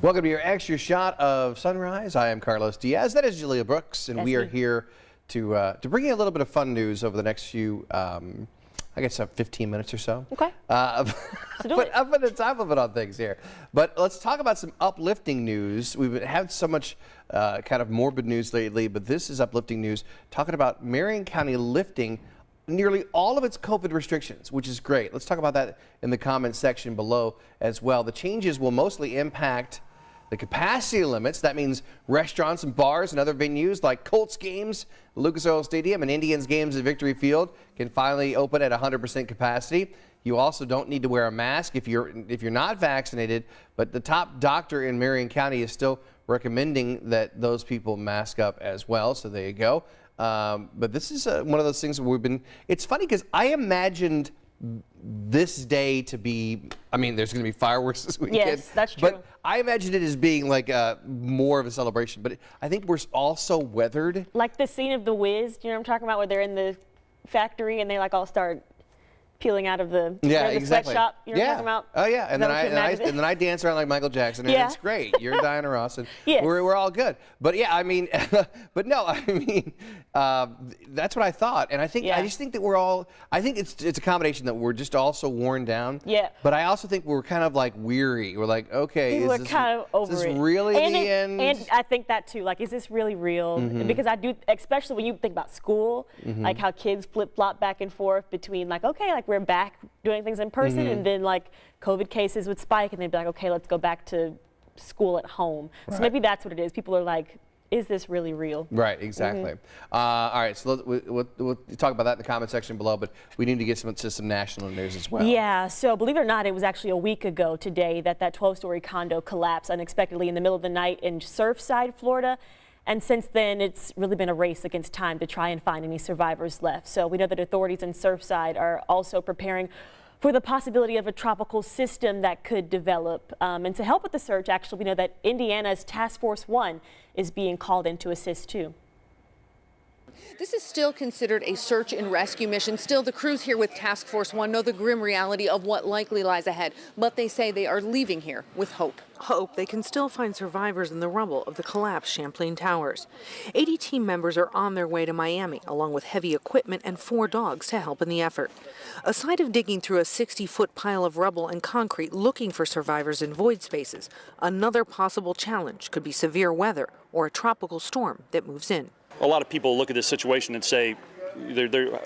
Welcome to your extra shot of sunrise. I am Carlos Diaz. That is Julia Brooks, and we are here to bring you a little bit of fun news over the next few, I guess, 15 minutes or so. Okay. But I'm going to time limit on things here. But let's talk about some uplifting news. We've had so much kind of morbid news lately, but this is uplifting news, talking about Marion County lifting nearly all of its COVID restrictions, which is great. Let's talk about that in the comments section below as well. The changes will mostly impact the capacity limits. That means restaurants and bars and other venues like Colts games, Lucas Oil Stadium, and Indians games at Victory Field can finally open at 100% capacity. You also don't need to wear a mask if you're not vaccinated, but the top doctor in Marion County is still recommending that those people mask up as well. So there you go. But this is one of those things where it's funny because I imagined this day to be, I mean, there's going to be fireworks this weekend. Yes, that's true. But I imagined it as being like more of a celebration. But I think we're all so weathered. Like the scene of The Wiz, you know what I'm talking about, where they're in the factory and they like all start peeling out of the, exactly. sweatshop. You know what I'm talking about? Oh yeah, and then I dance around like Michael Jackson, and it's great. You're Diana Ross, and yes. we're all good. But yeah, I mean, but no, I mean, that's what I thought, and I just think that we're all. I think it's a combination that we're just all so worn down. Yeah. But I also think we're kind of like weary. We're like, okay, we're kind of over is this it. really the end? And I think that too. Like, is this really real? Because I do, especially when you think about school, like how kids flip flop back and forth between like, okay, like we're back doing things in person, and then like COVID cases would spike, and they'd be like, okay, let's go back to school at home. Right. So maybe that's what it is. People are like, is this really real? Right, exactly. All right, so we'll talk about that in the comment section below, but we need to get to some national news as well. Yeah, so believe it or not, it was actually a week ago today that 12-story condo collapsed unexpectedly in the middle of the night in Surfside, Florida. And since then, it's really been a race against time to try and find any survivors left. So we know that authorities in Surfside are also preparing for the possibility of a tropical system that could develop. And to help with the search, actually, we know that Indiana's Task Force 1 is being called in to assist too. This is still considered a search and rescue mission. Still, the crews here with Task Force 1 know the grim reality of what likely lies ahead, but they say they are leaving here with hope. Hope they can still find survivors in the rubble of the collapsed Champlain Towers. 80 team members are on their way to Miami, along with heavy equipment and 4 dogs to help in the effort. Aside of digging through a 60-foot pile of rubble and concrete looking for survivors in void spaces, another possible challenge could be severe weather or a tropical storm that moves in. A lot of people look at this situation and say,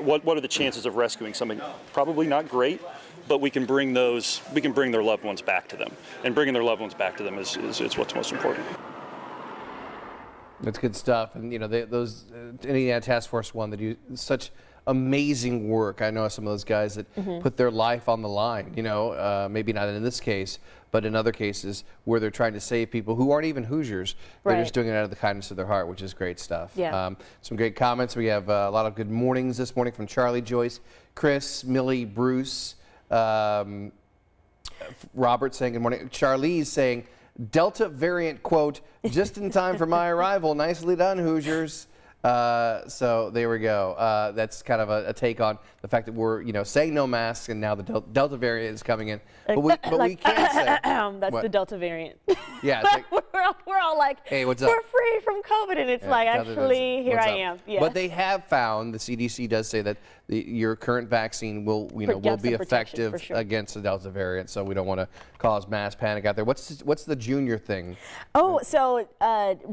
what are the chances of rescuing something? Probably not great, but we can bring their loved ones back to them. And bringing their loved ones back to them is what's most important. That's good stuff. And, you know, those Indiana Task Force 1, they do such amazing work. I know some of those guys that put their life on the line, you know, maybe not in this case, but in other cases where they're trying to save people who aren't even Hoosiers. They're just doing it out of the kindness of their heart, which is great stuff. Yeah. Some great comments. We have a lot of good mornings this morning from Charlie, Joyce, Chris, Millie, Bruce, Robert saying good morning. Charlie's saying, Delta variant, quote, just in time for my arrival. Nicely done, Hoosiers. So there we go. That's kind of a take on the fact that we're, you know, saying no masks, and now the Delta variant is coming in. But we can't say that's what? The Delta variant. Yeah, like, we're all like, hey, what's up? We're free from COVID, and it's like, actually, here I am. Yeah. But they have found, the CDC does say that your current vaccine will be effective against the Delta variant. So we don't want to cause mass panic out there. What's the junior thing? Oh, so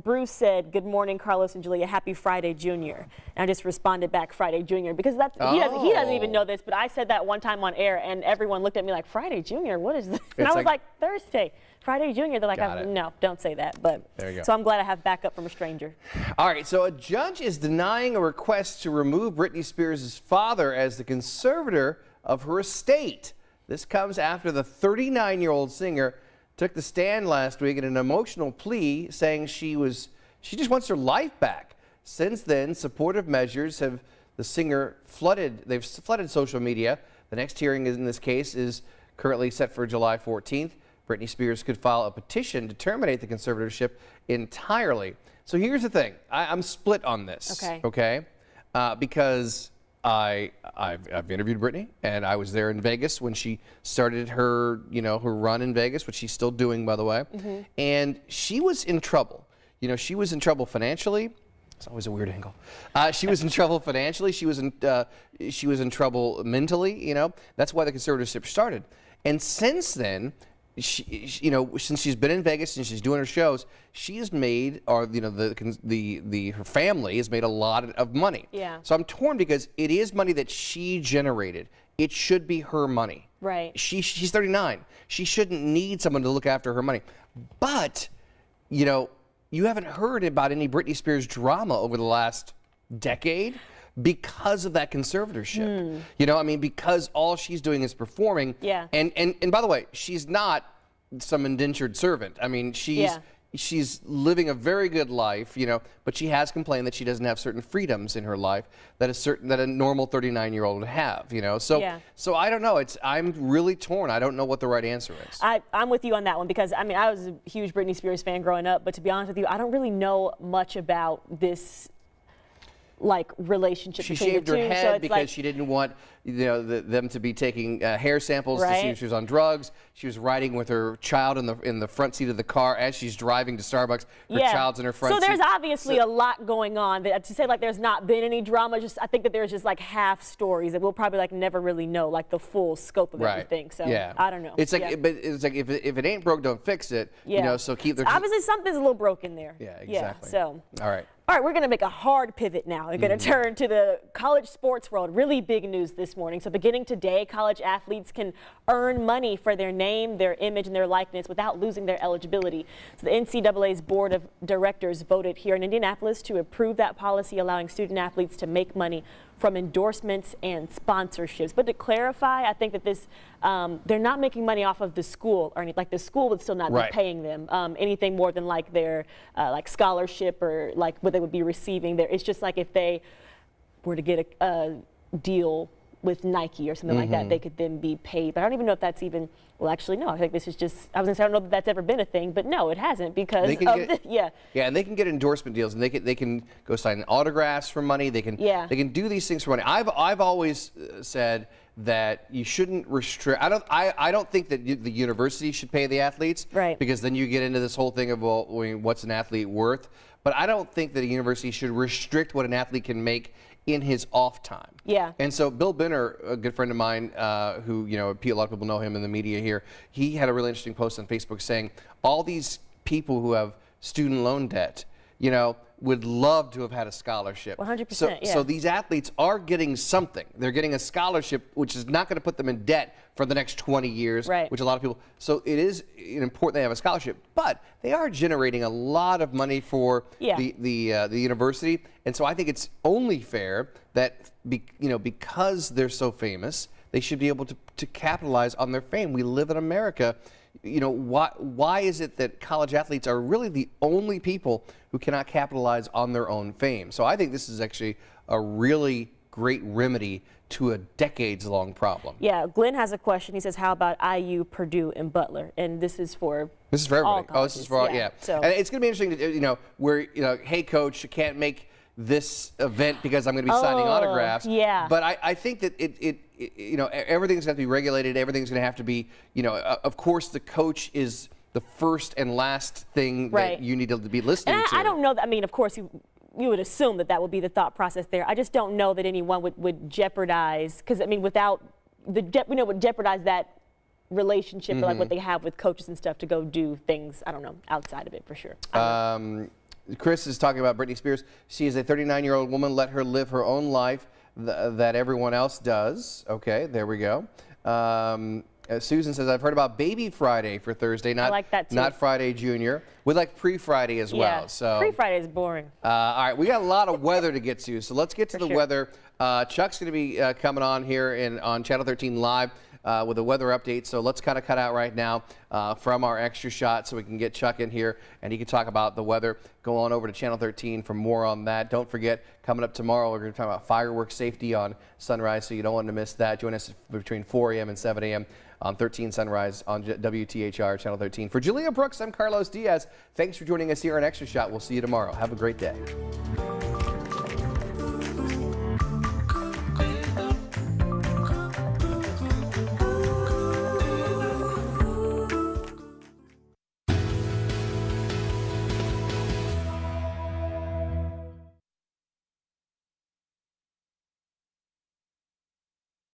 Bruce said, "Good morning, Carlos and Julia. Happy Friday, Junior." And I just responded back, "Friday, Junior," because he doesn't even know this, but I said that one time on air, and everyone looked at me like, "Friday, Junior? What is this?" And I was like, "Thursday, Friday, Junior." They're like, "No, don't say that." But there you go. So I'm glad I have backup from a stranger. All right, so a judge is denying a request to remove Britney Spears' father as the conservator of her estate. This comes after the 39-year-old singer took the stand last week in an emotional plea, saying she just wants her life back. Since then, supportive measures have they've flooded social media. The next hearing in this case is currently set for July 14th. Britney Spears could file a petition to terminate the conservatorship entirely. So here's the thing. I'm split on this. Okay. Okay? Because I've interviewed Brittany, and I was there in Vegas when she started her her run in Vegas, which she's still doing, by the way. And she was in trouble. She was in trouble financially. It's always a weird angle. She was in trouble financially. She was in trouble mentally. That's why the conservatorship started. And since then, since she's been in Vegas and she's doing her shows, she has made, or her family has made a lot of money. Yeah. So I'm torn because it is money that she generated. It should be her money. Right. She's 39. She shouldn't need someone to look after her money. But you haven't heard about any Britney Spears drama over the last decade because of that conservatorship. Because all she's doing is performing. Yeah. And by the way, she's not some indentured servant. She's living a very good life, but she has complained that she doesn't have certain freedoms in her life that a normal 39-year-old would have, So I don't know. I'm really torn. I don't know what the right answer is. I'm with you on that one because I was a huge Britney Spears fan growing up, but to be honest with you, I don't really know much about this relationship she between shaved the two. her head so it's because she didn't want them to be taking hair samples to see if she was on drugs. She was riding with her child in the front seat of the car as she's driving to Starbucks. Her child's in her front seat. So there's obviously a lot going on. To say there's not been any drama, I think that there's just half stories that we'll probably never really know the full scope of everything. So I don't know. It's but it's if it ain't broke, don't fix it. So keep the obviously something's a little broken there. Yeah, exactly. So all right. All right, we're going to make a hard pivot now. We're going to turn to the college sports world. Really big news this morning. So beginning today, college athletes can earn money for their name, their image, and their likeness without losing their eligibility. So the NCAA's board of directors voted here in Indianapolis to approve that policy, allowing student athletes to make money from endorsements and sponsorships. But to clarify, I think that this, they're not making money off of the school, or the school would still not be paying them anything more than their scholarship or what they would be receiving there. It's just if they were to get a deal with Nike or something like that, they could then be paid. But I don't even know if that's even, well, actually, no. I think this is just, I was going to say, I don't know that that's ever been a thing, but no, it hasn't because Yeah, and they can get endorsement deals, and they can go sign autographs for money. They can do these things for money. I've always said that you shouldn't restrict. I don't think that the university should pay the athletes, right? Because then you get into this whole thing of what's an athlete worth. But I don't think that a university should restrict what an athlete can make in his off time. Yeah. And so Bill Benner, a good friend of mine, who a lot of people know him in the media here, he had a really interesting post on Facebook saying all these people who have student loan debt, would love to have had a scholarship. 100%. So these athletes are getting something. They're getting a scholarship, which is not going to put them in debt for the next 20 years, which a lot of people. So it is important they have a scholarship, but they are generating a lot of money for the university, and so I think it's only fair that because they're so famous, they should be able to capitalize on their fame. We live in America. Why is it that college athletes are really the only people who cannot capitalize on their own fame? So I think this is actually a really great remedy to a decades-long problem. Yeah, Glenn has a question. He says, how about IU, Purdue, and Butler? And this is for everybody. All this is for all, So. And it's going to be interesting to, where, hey, coach, you can't make this event because I'm going to be signing autographs. Yeah. But I think that everything's going to be regulated. Everything's going to have to be, of course, the coach is the first and last thing that you need to be listening to. I don't know. Of course, you would assume that would be the thought process there. I just don't know that anyone would jeopardize, because without would jeopardize that relationship, like what they have with coaches and stuff, to go do things, I don't know, outside of it for sure. Chris is talking about Britney Spears. She is a 39-year-old woman. Let her live her own life that everyone else does. Okay, there we go. Susan says, I've heard about Baby Friday for Thursday, not, I like that too. Not Friday Junior. We like Pre-Friday as well. So Pre-Friday is boring. All right, we got a lot of weather to get to, so let's get to the weather. Chuck's going to be coming on here on Channel 13 Live with a weather update. So let's kind of cut out right now from our extra shot so we can get Chuck in here and he can talk about the weather. Go on over to Channel 13 for more on that. Don't forget, coming up tomorrow, we're going to talk about fireworks safety on Sunrise, so you don't want to miss that. Join us between 4 a.m. and 7 a.m. on 13 Sunrise on WTHR Channel 13. For Julia Brooks, I'm Carlos Diaz. Thanks for joining us here on Extra Shot. We'll see you tomorrow. Have a great day.